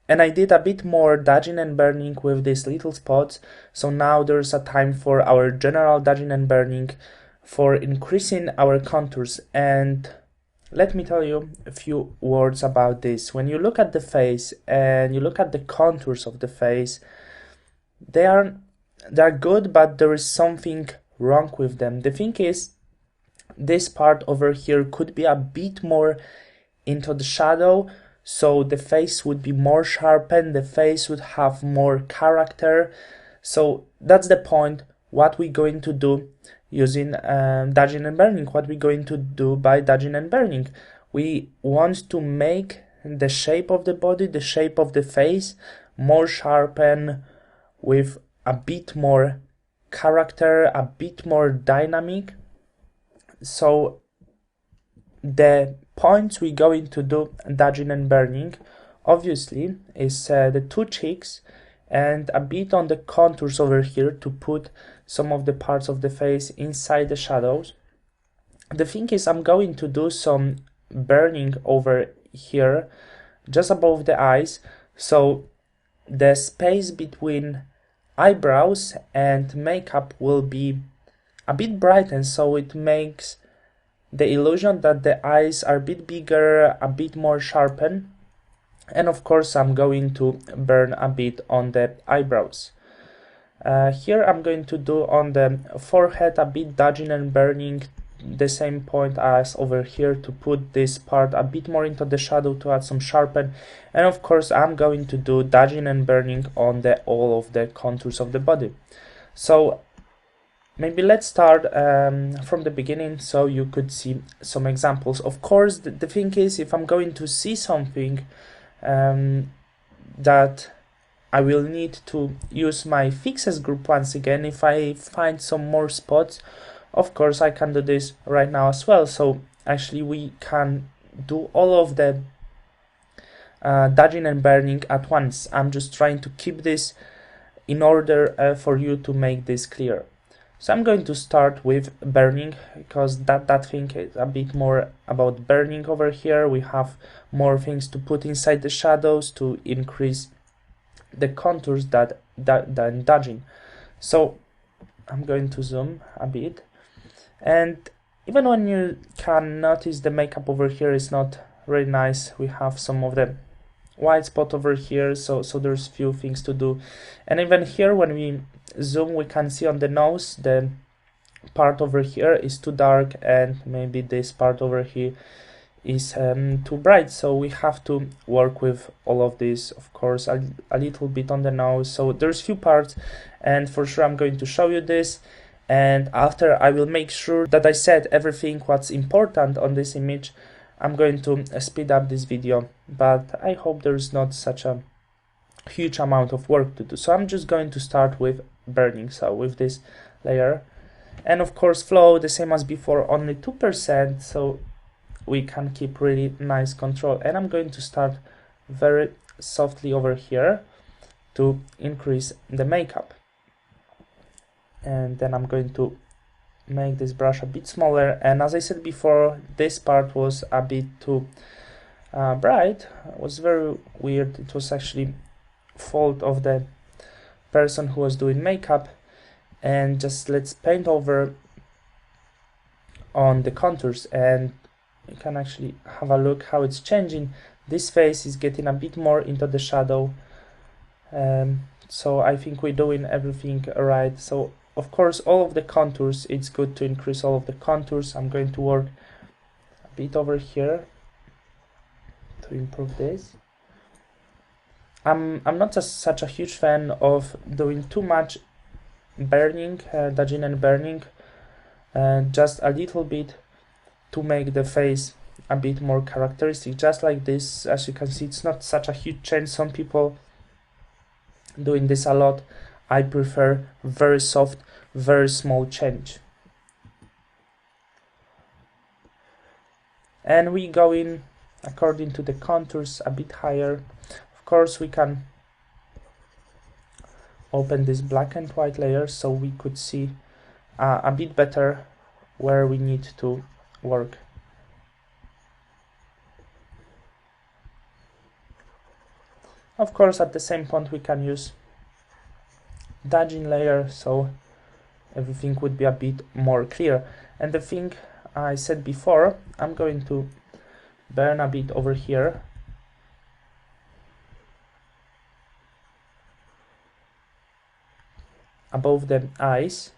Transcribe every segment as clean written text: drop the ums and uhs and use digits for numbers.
And I did a bit more dodging and burning with these little spots. So now there's a time for our general dodging and burning, for increasing our contours. And let me tell you a few words about this. When you look at the face and you look at the contours of the face, they are good, but there is something wrong with them. The thing is, this part over here could be a bit more into the shadow, so the face would be more sharpened, the face would have more character. So that's the point. What we're going to do using dodging and burning, what we're going to do by dodging and burning, we want to make the shape of the body, the shape of the face more sharpened, with a bit more character, a bit more dynamic. So the points we're going to do dodging and burning obviously is the two cheeks and a bit on the contours over here to put some of the parts of the face inside the shadows. The thing is, I'm going to do some burning over here just above the eyes, so the space between eyebrows and makeup will be a bit brightened, so it makes the illusion that the eyes are a bit bigger, a bit more sharpened. And of course I'm going to burn a bit on the eyebrows. Here I'm going to do on the forehead a bit dodging and burning, the same point as over here, to put this part a bit more into the shadow to add some sharpen. And of course I'm going to do dodging and burning on the all of the contours of the body. So maybe let's start from the beginning so you could see some examples. Of course, the thing is, if I'm going to see something that I will need to use my fixes group once again, if I find some more spots, of course I can do this right now as well. So actually we can do all of the dodging and burning at once. I'm just trying to keep this in order for you to make this clear. So I'm going to start with burning, because that thing is a bit more about burning over here. We have more things to put inside the shadows to increase the contours than dodging. So I'm going to zoom a bit, and even when you can notice the makeup over here is not really nice, we have some of the white spot over here, so there's few things to do. And even here when we zoom, we can see on the nose the part over here is too dark, and maybe this part over here is too bright, so we have to work with all of this. Of course a little bit on the nose, so there's few parts, and for sure I'm going to show you this, and after I will make sure that I said everything what's important on this image. I'm going to speed up this video, but I hope there's not such a huge amount of work to do. So I'm just going to start with burning, so with this layer, and of course flow the same as before, only 2%, so we can keep really nice control. And I'm going to start very softly over here to increase the makeup, and then I'm going to make this brush a bit smaller. And as I said before, this part was a bit too bright. It was very weird. It was actually fault of the person who was doing makeup. And just let's paint over on the contours, and you can actually have a look how it's changing. This face is getting a bit more into the shadow, so I think we're doing everything right. So of course all of the contours, it's good to increase all of the contours. I'm going to work a bit over here to improve this. I'm not such a huge fan of doing too much burning, dodging and burning, just a little bit to make the face a bit more characteristic, just like this. As you can see, it's not such a huge change. Some people doing this a lot. I prefer very soft, very small change. And we go in according to the contours a bit higher. Of course we can open this black and white layer so we could see a bit better where we need to work. Of course, at the same point we can use dodging layer, so everything would be a bit more clear. And the thing I said before, I'm going to burn a bit over here. Above the eyes.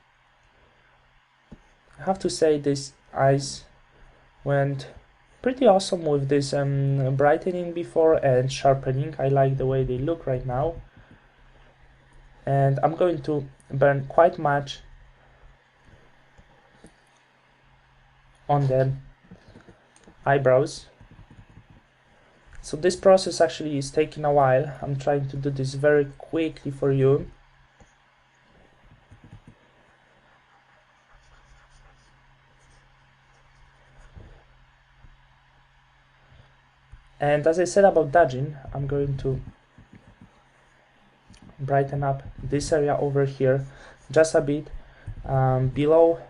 I have to say this eyes went pretty awesome with this brightening before and sharpening. I like the way they look right now. And I'm going to burn quite much on the eyebrows. So this process actually is taking a while. I'm trying to do this very quickly for you. And as I said about dodging, I'm going to brighten up this area over here just a bit below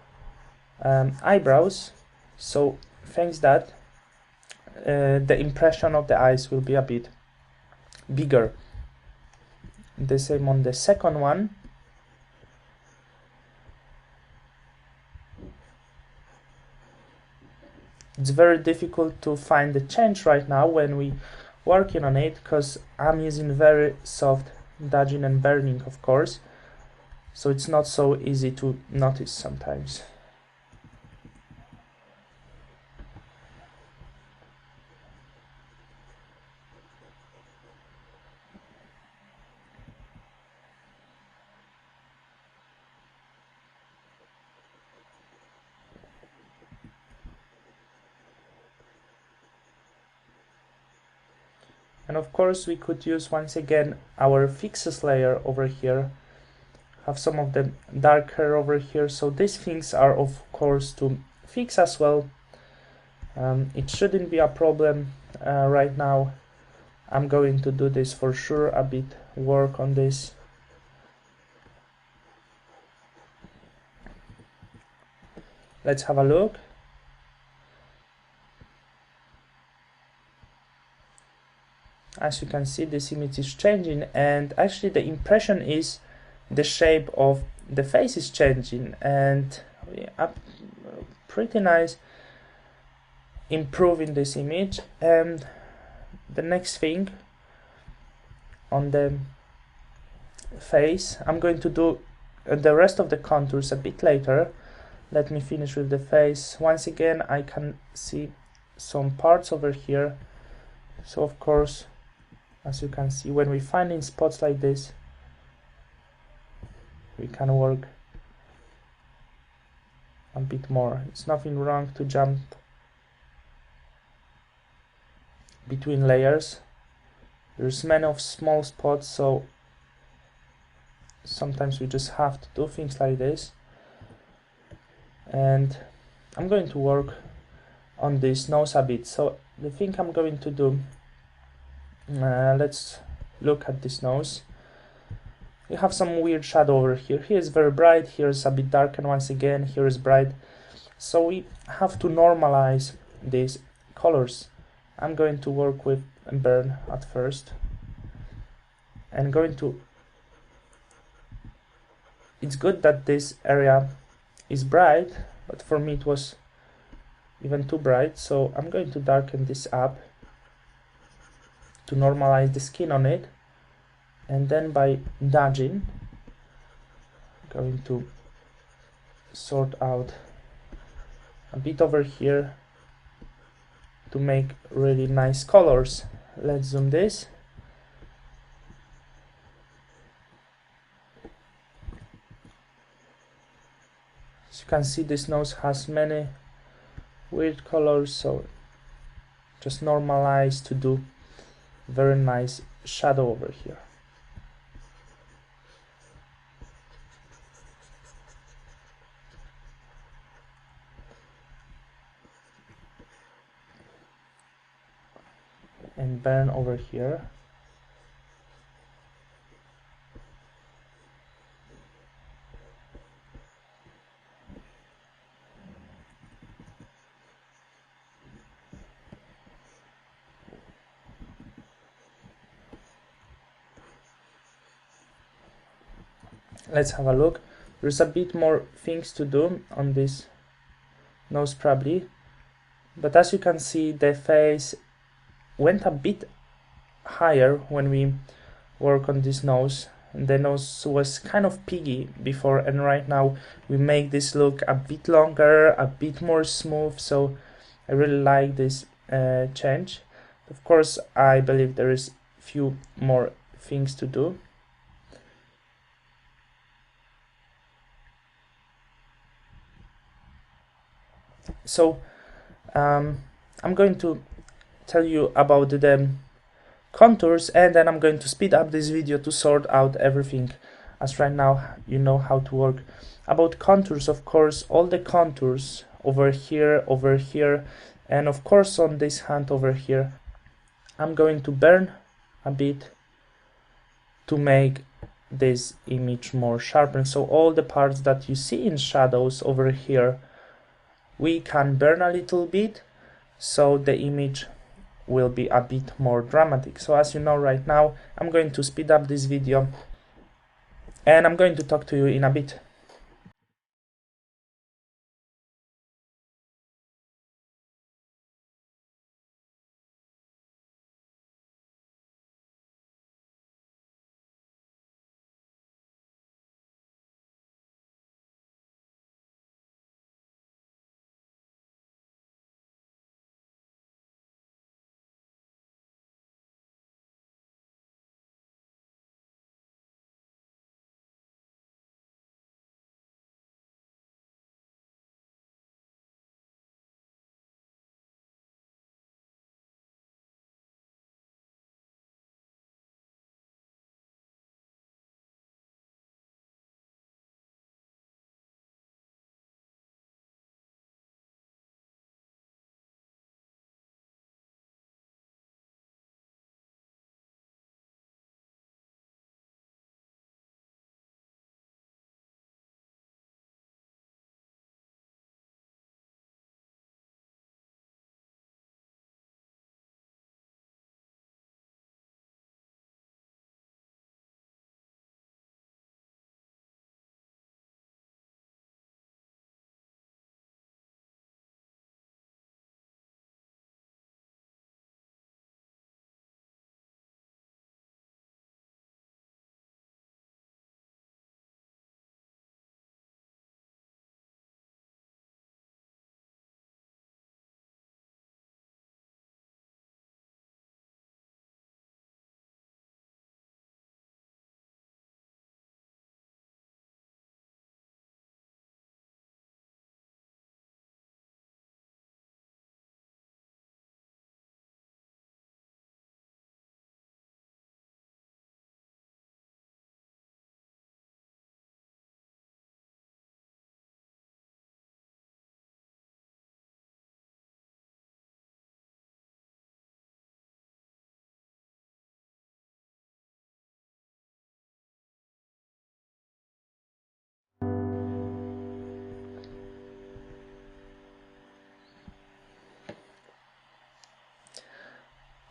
eyebrows. So thanks that the impression of the eyes will be a bit bigger. The same on the second one. It's very difficult to find the change right now when we working on it, because I'm using very soft dodging and burning, of course, so it's not so easy to notice sometimes. And of course we could use once again our fixes layer over here, have some of them darker over here, so these things are of course to fix as well. It shouldn't be a problem right now. I'm going to do this for sure, a bit work on this. Let's have a look. As you can see, this image is changing, and actually the impression is the shape of the face is changing, and pretty nice improving this image. And the next thing on the face, I'm going to do the rest of the contours a bit later. Let me finish with the face. Once again, I can see some parts over here, so of course, as you can see, when we find in spots like this, we can work a bit more. It's nothing wrong to jump between layers. There's many of small spots, so sometimes we just have to do things like this. And I'm going to work on this nose a bit. So the thing I'm going to do, let's look at this nose. We have some weird shadow over here. Here is very bright, here is a bit dark, and once again here is bright. So we have to normalize these colors. I'm going to work with burn at first, and going to, it's good that this area is bright, but for me it was even too bright, so I'm going to darken this up to normalize the skin on it, and then by dodging, going to sort out a bit over here to make really nice colors. Let's zoom this. As you can see, this nose has many weird colors, so just normalize to do very nice shadow over here. And burn over here. let's have a look. There's a bit more things to do on this nose probably, but as you can see, the face went a bit higher when we work on this nose. The nose was kind of piggy before, and right now we make this look a bit longer, a bit more smooth, so I really like this change. Of course, I believe there is few more things to do. So I'm going to tell you about the contours, and then I'm going to speed up this video to sort out everything, as right now you know how to work. About contours, of course, all the contours over here, and of course on this hand over here, I'm going to burn a bit to make this image more sharpened. So all the parts that you see in shadows over here, we can burn a little bit, so the image will be a bit more dramatic. So as you know right now, I'm going to speed up this video and I'm going to talk to you in a bit.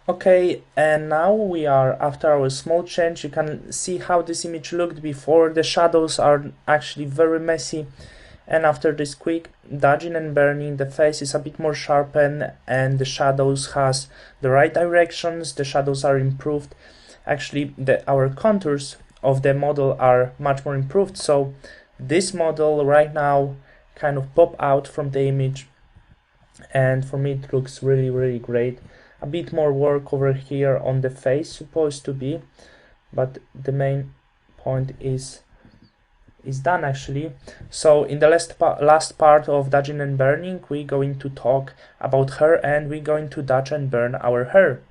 Okay, and now we are after our small change. You can see how this image looked before. The shadows are actually very messy, and after this quick dodging and burning, the face is a bit more sharpened and the shadows has the right directions. The shadows are improved. Actually, our contours of the model are much more improved, so this model right now kind of pop out from the image, and for me it looks really great. A bit more work over here on the face supposed to be, but the main point is done actually. So in the last part of dodging and burning, we're going to talk about hair, and we're going to dodge and burn our hair.